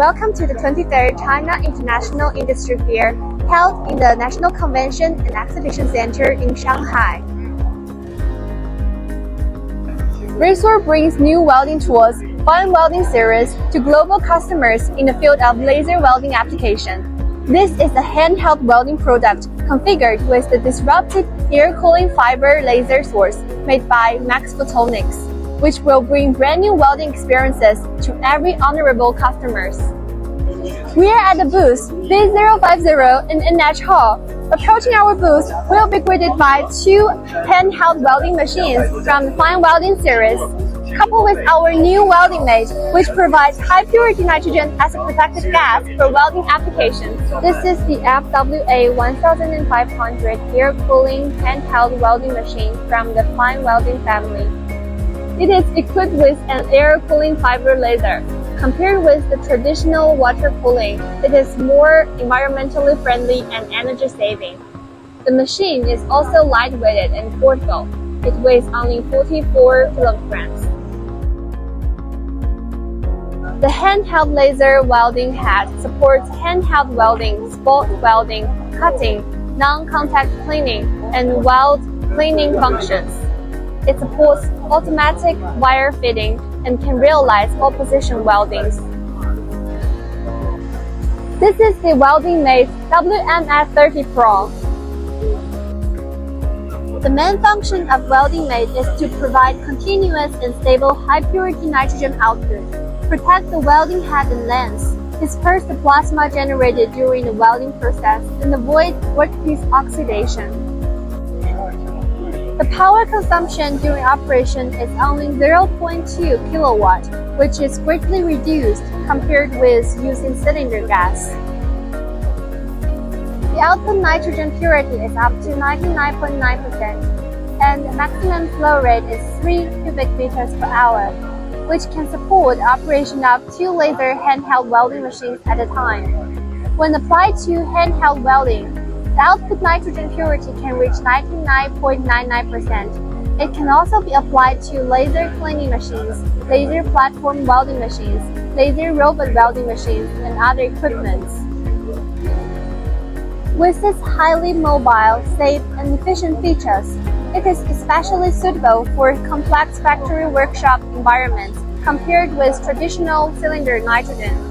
Welcome to the 23rd China International Industry Fair, held in the National Convention and Exhibition Center in Shanghai. Raysoar brings new welding tools, fine welding series, to global customers in the field of laser welding application. This is a handheld welding product configured with the disruptive air cooling fiber laser source made by Max Photonics, which will bring brand new welding experiences to every honorable customers. We are at the booth B050 in NH Hall. Approaching our booth, we'll be greeted by two handheld welding machines from the fine welding series, coupled with our new welding mate, which provides high purity nitrogen as a protected gas for welding applications. This is the FWA 1500 air cooling handheld welding machine from the fine welding family. It is equipped with an air cooling fiber laser. Compared with the traditional water cooling, it is more environmentally friendly and energy saving. The machine is also lightweighted and portable. It weighs only 44 kilograms. The handheld laser welding head supports handheld welding, spot welding, cutting, non-contact cleaning, and weld cleaning functions. It supports automatic wire fitting and can realize all-position weldings. This is the Welding Mate WMS30 Pro. The main function of Welding Mate is to provide continuous and stable high-purity nitrogen output, protect the welding head and lens, disperse the plasma generated during the welding process, and avoid workpiece oxidation. The power consumption during operation is only 0.2 kilowatt, which is greatly reduced compared with using cylinder gas. The output nitrogen purity is up to 99.9%, and the maximum flow rate is 3 cubic meters per hour, which can support the operation of 2 laser handheld welding machines at a time. When applied to handheld welding, the output nitrogen purity can reach 99.99%. It can also be applied to laser cleaning machines, laser platform welding machines, laser robot welding machines, and other equipments. With its highly mobile, safe, and efficient features, it is especially suitable for complex factory workshop environments compared with traditional cylinder nitrogen.